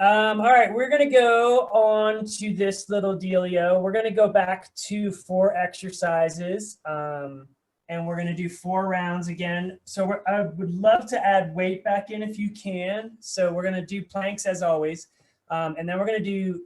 All right, we're going to go on to this little dealio. We're going to go back to 4 exercises, and we're going to do 4 rounds again. So I would love to add weight back in if you can. So we're going to do planks as always. And then we're going to do,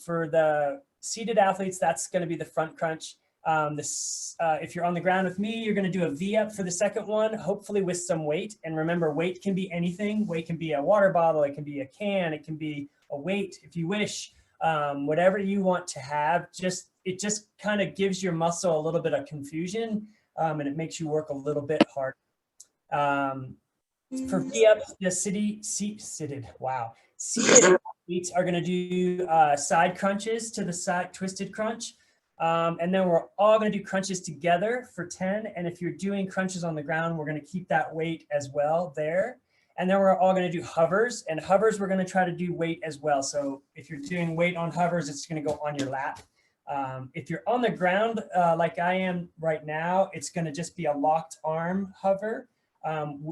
for the seated athletes, that's going to be the front crunch. If you're on the ground with me, you're going to do a V-up for the second one, hopefully with some weight. And remember, weight can be anything. Weight can be a water bottle. It can be a can. It can be a weight if you wish. Whatever you want to have, it just kind of gives your muscle a little bit of confusion, and it makes you work a little bit hard. For V-ups, the seated athletes are going to do side crunches to the side, twisted crunch. And then we're all going to do crunches together for 10. And if you're doing crunches on the ground, we're going to keep that weight as well there. And then we're all going to do hovers, and hovers, we're going to try to do weight as well. So if you're doing weight on hovers, it's going to go on your lap. If you're on the ground, like I am right now, it's going to just be a locked arm hover,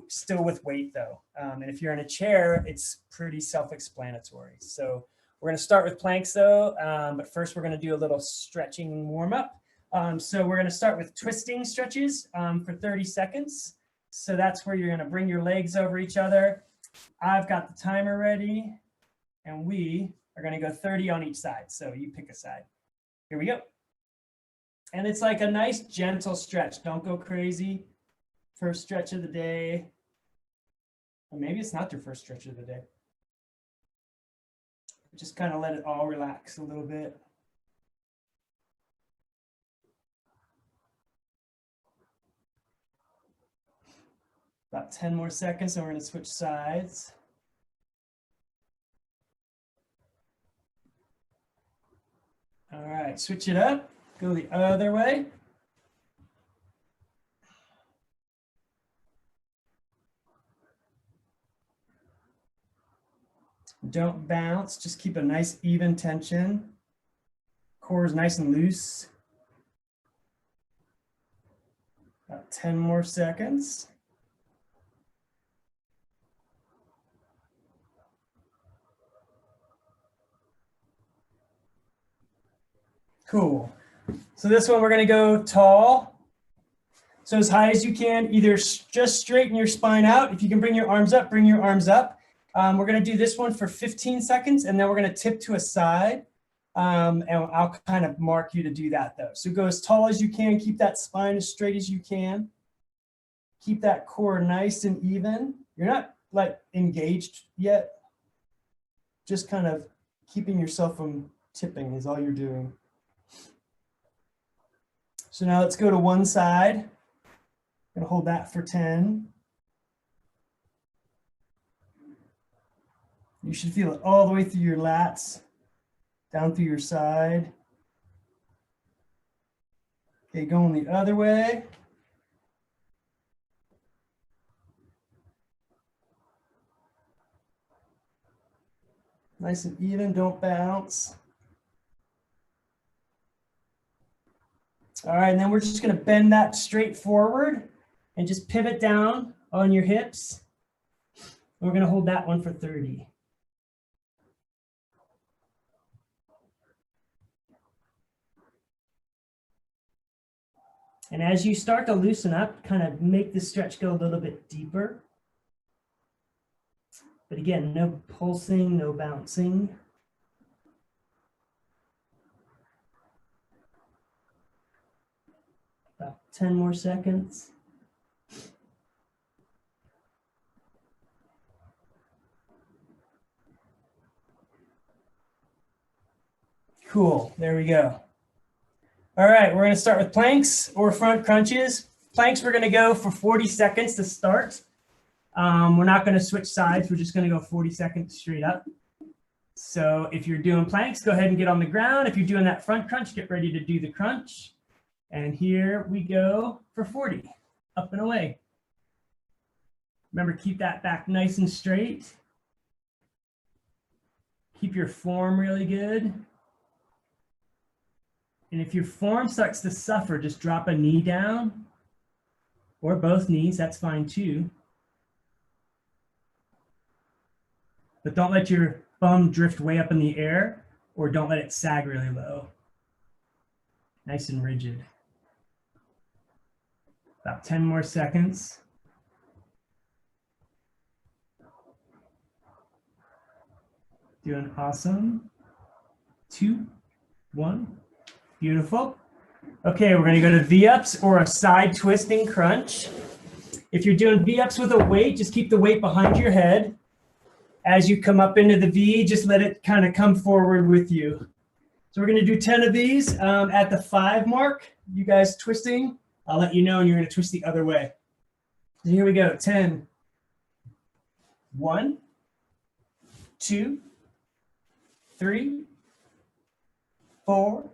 still with weight though. And if you're in a chair, it's pretty self-explanatory. So we're going to start with planks though, but first we're going to do a little stretching warm up. So we're going to start with twisting stretches for 30 seconds. So that's where you're going to bring your legs over each other. I've got the timer ready, and we are going to go 30 on each side. So you pick a side. Here we go. And it's like a nice gentle stretch. Don't go crazy. First stretch of the day. Or maybe it's not your first stretch of the day. Just kind of let it all relax a little bit. About 10 more seconds, and we're going to switch sides. All right, switch it up. Go the other way. Don't bounce, just keep a nice even tension. Core is nice and loose. About 10 more seconds. Cool. So this one, we're going to go tall. So as high as you can, either just straighten your spine out. If you can bring your arms up, bring your arms up. We're going to do this one for 15 seconds, and then we're going to tip to a side. And I'll kind of mark you to do that though. So go as tall as you can. Keep that spine as straight as you can. Keep that core nice and even. You're not like engaged yet. Just kind of keeping yourself from tipping is all you're doing. So now let's go to one side. I'm going to hold that for 10. You should feel it all the way through your lats, down through your side. Okay, going the other way. Nice and even, don't bounce. All right, and then we're just going to bend that straight forward and just pivot down on your hips. We're going to hold that one for 30. And as you start to loosen up, kind of make the stretch go a little bit deeper. But again, no pulsing, no bouncing. About 10 more seconds. Cool, there we go. All right, we're going to start with planks or front crunches. Planks, we're going to go for 40 seconds to start. We're not going to switch sides. We're just going to go 40 seconds straight up. So if you're doing planks, go ahead and get on the ground. If you're doing that front crunch, get ready to do the crunch. And here we go for 40, up and away. Remember, keep that back nice and straight. Keep your form really good. And if your form starts to suffer, just drop a knee down or both knees, that's fine too. But don't let your bum drift way up in the air, or don't let it sag really low. Nice and rigid. About 10 more seconds. Doing awesome. 2, 1. Beautiful. Okay, we're gonna go to V-ups or a side twisting crunch. If you're doing V-ups with a weight, just keep the weight behind your head. As you come up into the V, just let it kind of come forward with you. So we're gonna do 10 of these. At the 5 mark, you guys twisting, I'll let you know, and you're gonna twist the other way. So here we go, 10. 1, 2, 3, 4,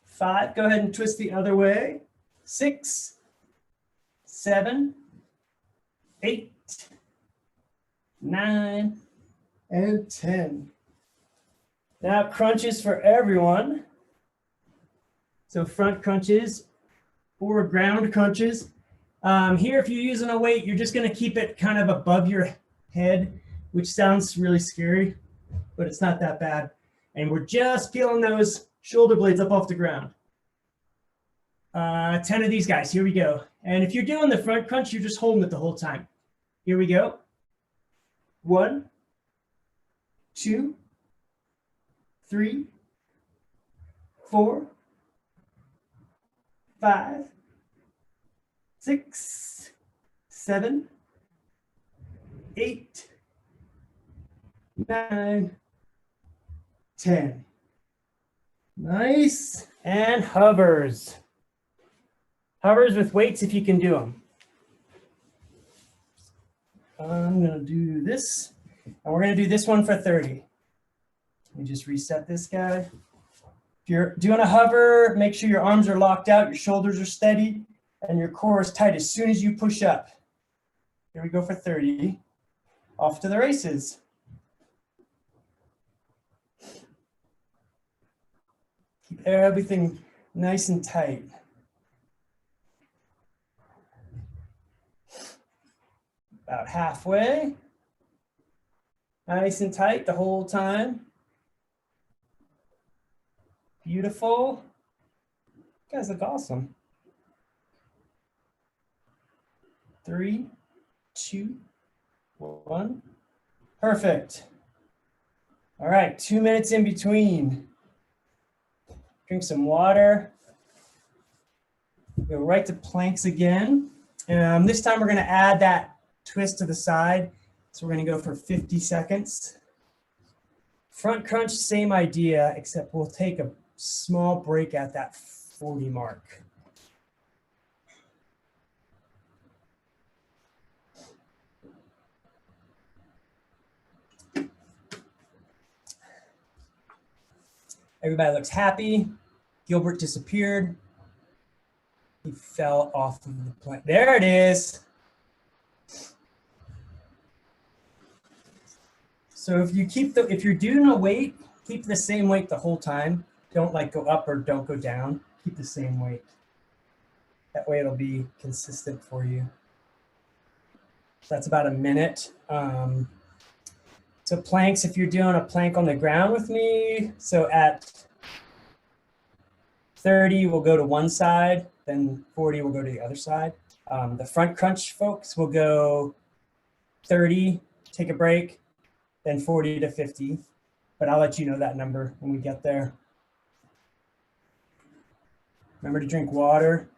5. Go ahead and twist the other way. 6, 7, 8, 9, and 10. Now crunches for everyone. So front crunches or ground crunches. Here, if you're using a weight, you're just gonna keep it kind of above your head, which sounds really scary, but it's not that bad. And we're just peeling those shoulder blades up off the ground. 10 of these guys, here we go. And if you're doing the front crunch, you're just holding it the whole time. Here we go. 1, 2, 3, 4, 5, 6, 7, 8, 9, 10. Nice. And hovers. Hovers with weights if you can do them. I'm going to do this, and we're going to do this one for 30. Let me just reset this guy. If you're doing a hover, make sure your arms are locked out, your shoulders are steady, and your core is tight as soon as you push up. Here we go for 30. Off to the races. Keep everything nice and tight. About halfway. Nice and tight the whole time. Beautiful. You guys look awesome. 3, 2, 1. Perfect. All right, 2 minutes in between. Drink some water. Go right to planks again. This time we're going to add that twist to the side. So we're going to go for 50 seconds. Front crunch, same idea, except we'll take a small break at that 40 mark. Everybody looks happy. Gilbert disappeared. He fell off of the plank. There it is. So if you're doing a weight, keep the same weight the whole time. Don't like go up or don't go down. Keep the same weight. That way it'll be consistent for you. So that's about a minute. So planks, if you're doing a plank on the ground with me, so at 30, we'll go to one side, then 40, we'll go to the other side. The front crunch folks will go 30, take a break, then 40 to 50. But I'll let you know that number when we get there. Remember to drink water.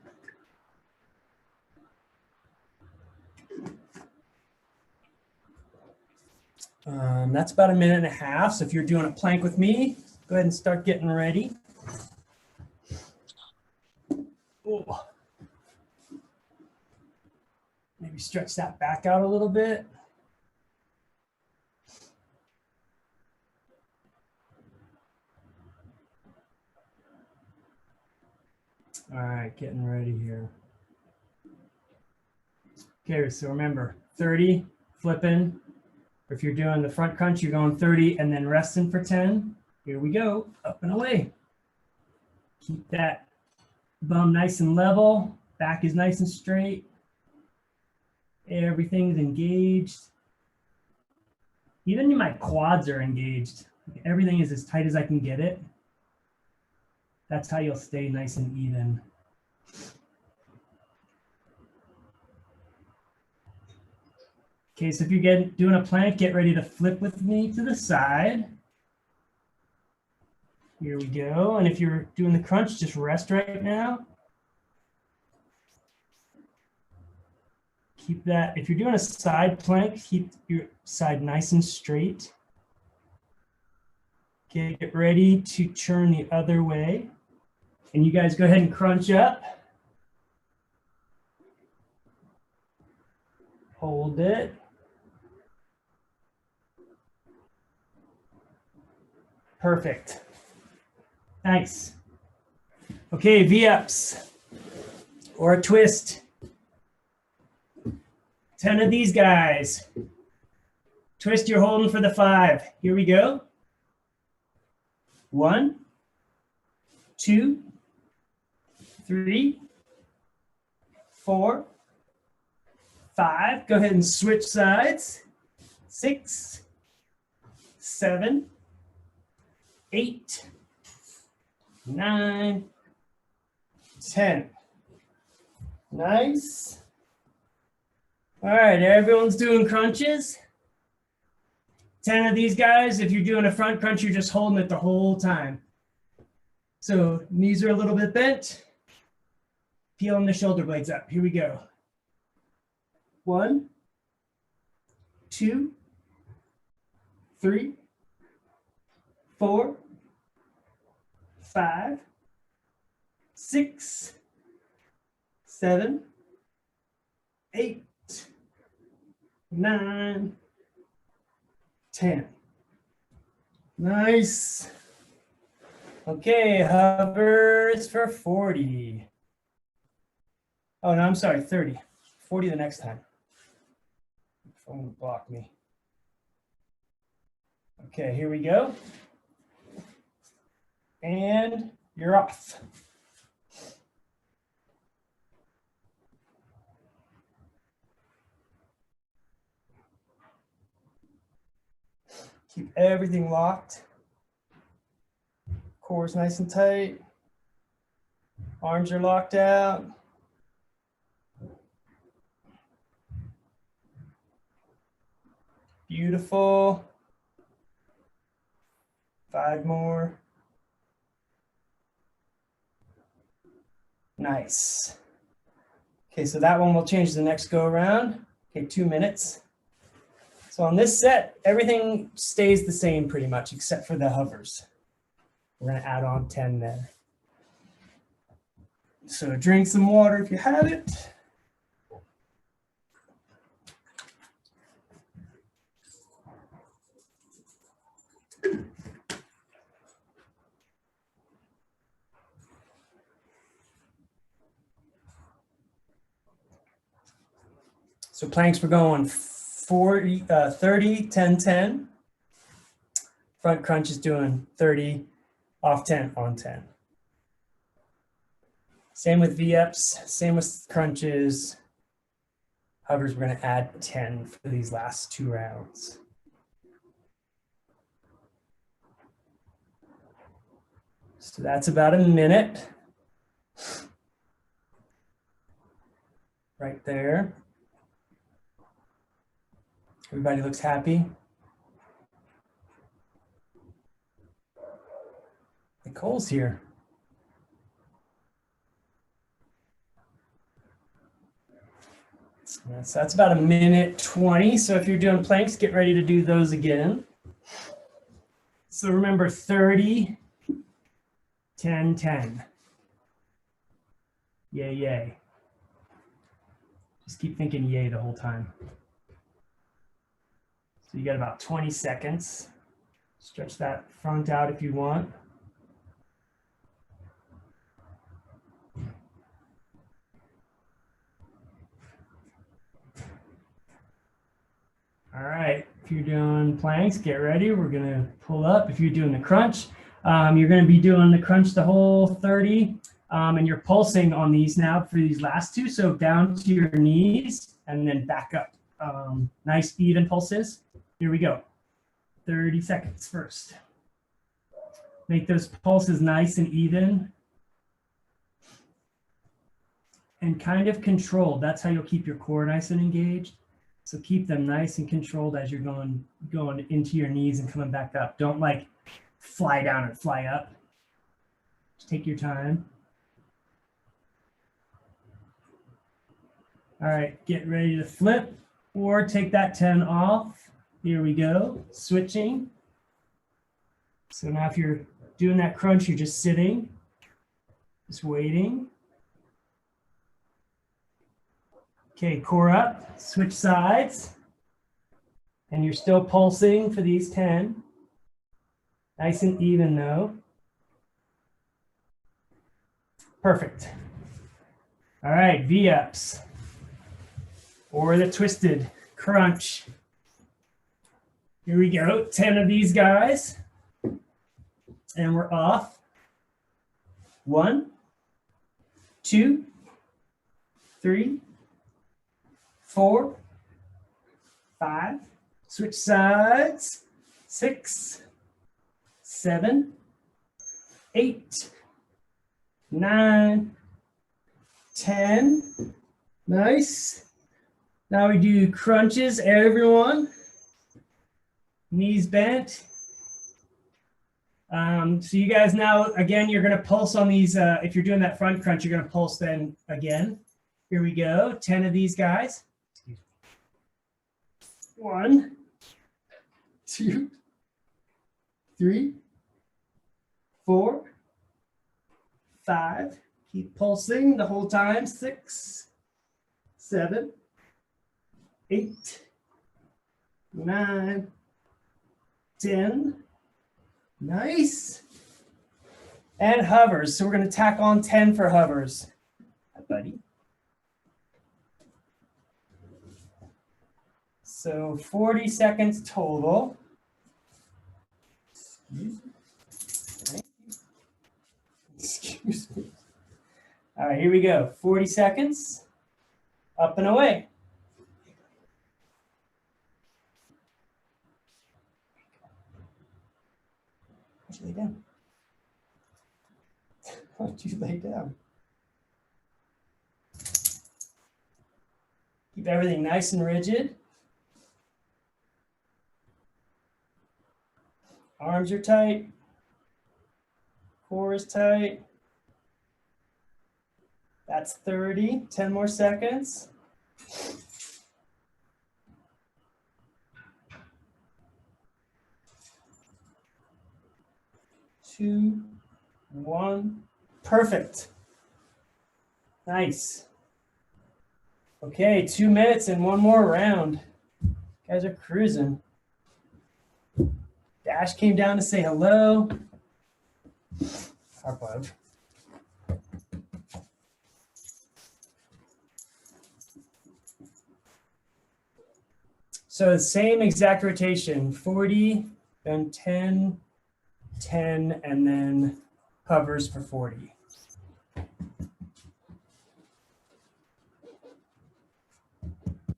That's about a minute and a half. So if you're doing a plank with me, go ahead and start getting ready. Oh. Maybe stretch that back out a little bit. All right, getting ready here. Okay, so remember, 30, flipping. If you're doing the front crunch, you're going 30 and then resting for 10. Here we go, up and away. Keep that bum nice and level. Back is nice and straight. Everything's engaged. Even my quads are engaged. Everything is as tight as I can get it. That's how you'll stay nice and even. Okay, so if you're doing a plank, get ready to flip with me to the side. Here we go. And if you're doing the crunch, just rest right now. Keep that, if you're doing a side plank, keep your side nice and straight. Okay, get ready to turn the other way. And you guys go ahead and crunch up. Hold it. Perfect. Nice. Okay, V-ups or a twist. 10 of these guys. Twist, you're holding for the 5. Here we go. 1, 2, 3, 4, 5. Go ahead and switch sides. 6, 7, 8, 9, 10. Nice. All right, everyone's doing crunches. 10 of these guys, if you're doing a front crunch, you're just holding it the whole time. So knees are a little bit bent. Peeling the shoulder blades up. Here we go. 1, 2, 3, 4, 5, 6, 7, 8, 9, 10. Nice. Okay, hovers for 40. Oh, no, I'm sorry, 30. 40 the next time. Phone blocked me. Okay, here we go. And you're off. Keep everything locked. Core's nice and tight. Arms are locked out. Beautiful. 5 more. Nice. Okay, so that one will change the next go around. Okay, 2 minutes. So on this set, everything stays the same pretty much, except for the hovers. We're gonna add on 10 there. So drink some water if you have it. So planks, we're going 40, 30, 10, 10. Front crunch is doing 30, off 10, on 10. Same with V-ups, same with crunches. Hovers, we're gonna add 10 for these last 2 rounds. So that's about a minute. Right there. Everybody looks happy. Nicole's here. So that's about a minute 20. So if you're doing planks, get ready to do those again. So remember 30, 10, 10. Yay, yay. Just keep thinking yay the whole time. So you got about 20 seconds. Stretch that front out if you want. All right, if you're doing planks, get ready. We're gonna pull up. If you're doing the crunch, you're gonna be doing the crunch the whole 30, and you're pulsing on these now for these last 2. So down to your knees and then back up. Nice even pulses. Here we go. 30 seconds first. Make those pulses nice and even and kind of controlled. That's how you'll keep your core nice and engaged. So keep them nice and controlled as you're going into your knees and coming back up. Don't like fly down and fly up. Just take your time. All right, get ready to flip or take that 10 off. Here we go, switching. So now if you're doing that crunch, you're just sitting, just waiting. Okay, core up, switch sides. And you're still pulsing for these 10. Nice and even though. Perfect. All right, V-ups or the twisted crunch. Here we go, 10 of these guys. And we're off. 1, 2, 3, 4, 5. Switch sides. 6, 7, 8, 9, 10. Nice. Now we do crunches, everyone. Knees bent. So you guys now, again, you're gonna pulse on these, if you're doing that front crunch, you're gonna pulse then again. Here we go, 10 of these guys. 1, 2, 3, 4, 5. Keep pulsing the whole time. 6, 7, 8, 9, 10. Nice. And hovers. So we're going to tack on 10 for hovers. Hi, buddy. So 40 seconds total. Excuse me. All right, here we go. 40 seconds. Up and away. Why'd you lay down? Why'd you lay down? Keep everything nice and rigid. Arms are tight. Core is tight. That's 30. 10 more seconds. 2, 1. Perfect. Nice. Okay, 2 minutes and one more round. You guys are cruising. Dash came down to say hello. Our love. So the same exact rotation, 40, then 10, 10, and then hovers for 40.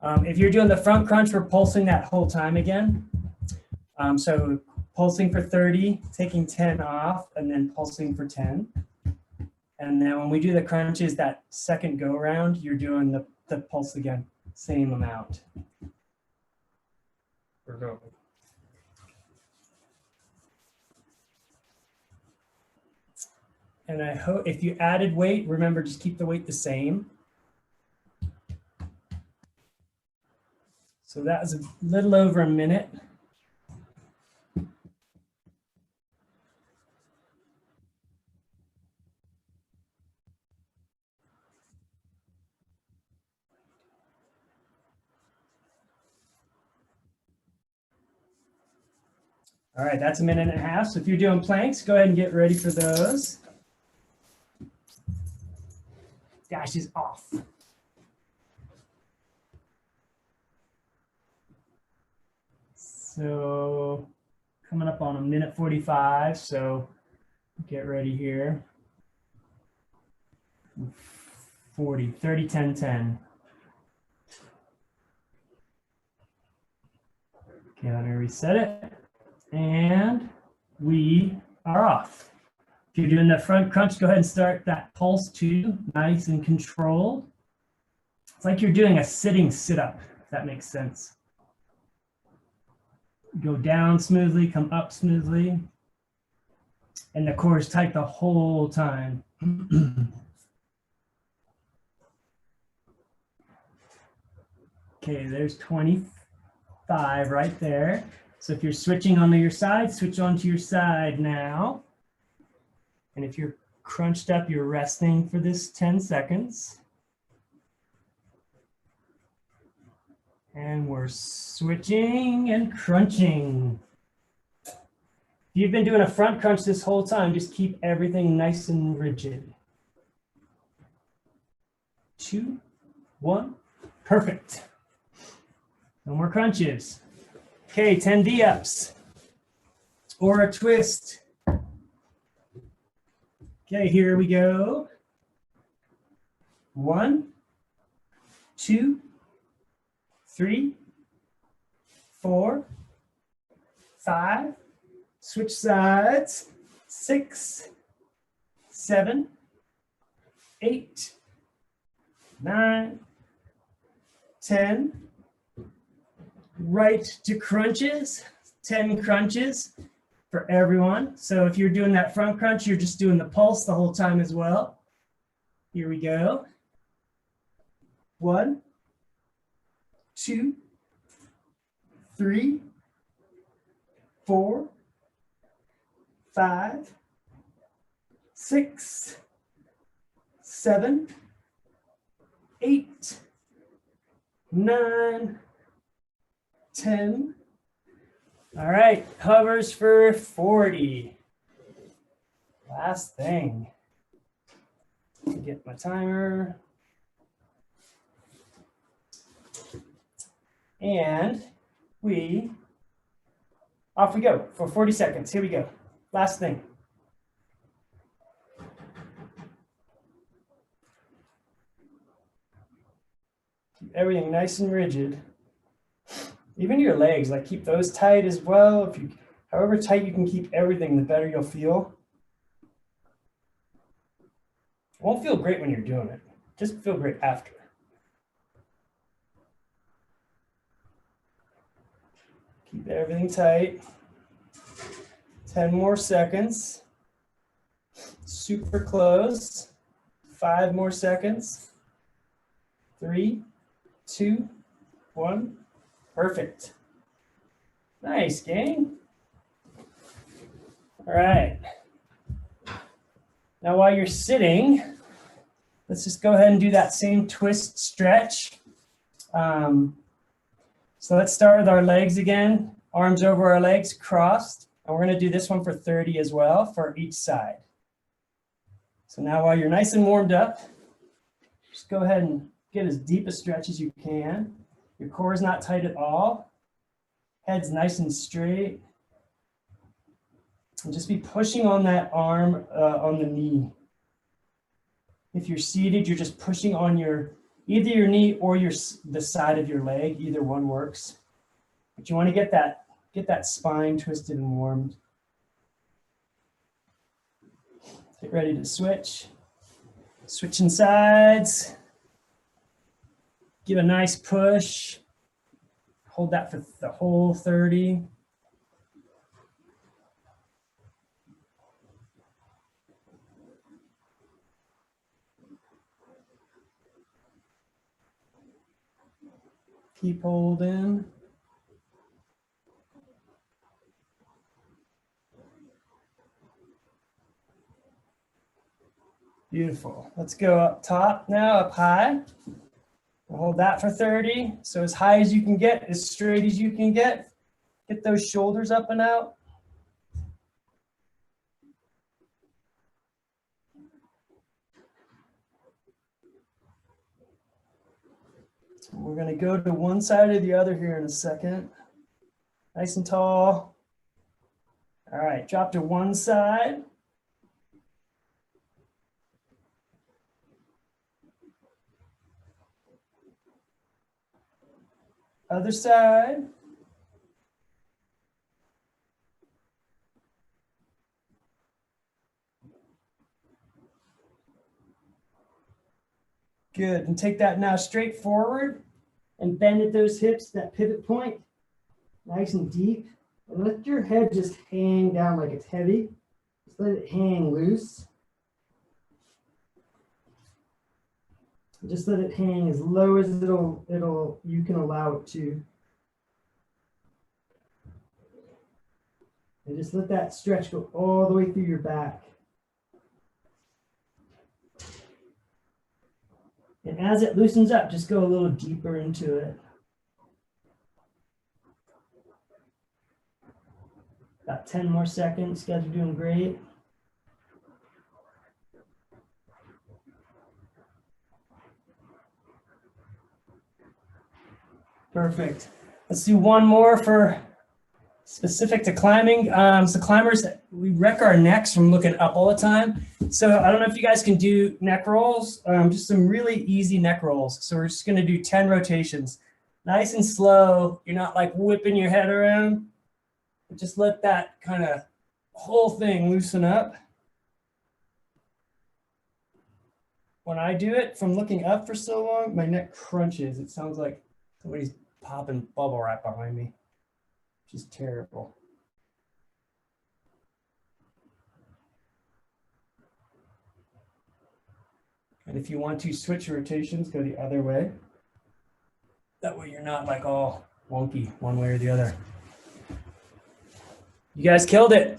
If you're doing the front crunch, we're pulsing that whole time again. So pulsing for 30, taking 10 off, and then pulsing for 10. And then when we do the crunches, that second go around, you're doing the pulse again, same amount. And I hope if you added weight, remember, just keep the weight the same. So that was a little over a minute. All right, that's a minute and a half. So if you're doing planks, go ahead and get ready for those. Dash is off. So coming up on a minute 45, so get ready here. 40, 30, 10, 10. Okay, let me reset it. And we are off. If you're doing the front crunch, go ahead and start that pulse too, nice and controlled. It's like you're doing a sitting sit-up, if that makes sense. Go down smoothly, come up smoothly. And the core is tight the whole time. Okay, there's 25 right there. So if you're switching onto your side, switch onto your side now. And if you're crunched up, you're resting for this 10 seconds. And we're switching and crunching. If you've been doing a front crunch this whole time, just keep everything nice and rigid. 2, 1, perfect. No more crunches. Okay, 10 V-ups or a twist. Okay, here we go. 1, 2, 3, 4, 5, switch sides, 6, 7, 8, 9, 10. Right to crunches, 10 crunches for everyone. So if you're doing that front crunch, you're just doing the pulse the whole time as well. Here we go. 1, 2, 3, 4, 5, 6, 7, 8, 9, 10. All right, hovers for 40. Last thing. Get my timer. And off we go for 40 seconds. Here we go. Last thing. Keep everything nice and rigid. Even your legs, like keep those tight as well. If you, however tight you can keep everything, the better you'll feel. It won't feel great when you're doing it. Just feel great after. Keep everything tight. 10 more seconds. Super close. 5 more seconds. 3, 2, 1. Perfect. Nice, gang. All right. Now while you're sitting, let's just go ahead and do that same twist stretch. So let's start with our legs again. Arms over our legs, crossed. And we're going to do this one for 30 as well for each side. So now while you're nice and warmed up, just go ahead and get as deep a stretch as you can. Your core is not tight at all. Head's nice and straight. And just be pushing on that arm on the knee. If you're seated, you're just pushing on either your knee or the side of your leg. Either one works. But you want to get that spine twisted and warmed. Get ready to switch. Switching sides. Give a nice push. Hold that for the whole 30. Keep holding. Beautiful. Let's go up top now, up high. Hold that for 30. So as high as you can get, as straight as you can get. Get those shoulders up and out. We're going to go to one side or the other here in a second. Nice and tall. All right, drop to one side. Other side. Good. And take that now straight forward and bend at those hips, that pivot point, nice and deep. And let your head just hang down like it's heavy. Just let it hang loose. Just let it hang as low as you can allow it to. And just let that stretch go all the way through your back. And as it loosens up, just go a little deeper into it. About 10 more seconds. You guys are doing great. Perfect. Let's do one more for specific to climbing. So climbers, we wreck our necks from looking up all the time. So I don't know if you guys can do neck rolls, just some really easy neck rolls. So we're just gonna do 10 rotations. Nice and slow. You're not like whipping your head around. Just let that kind of whole thing loosen up. When I do it from looking up for so long, my neck crunches. It sounds like somebody's popping bubble wrap behind me, which is terrible. And if you want to switch rotations, go the other way. That way you're not like all wonky one way or the other. You guys killed it.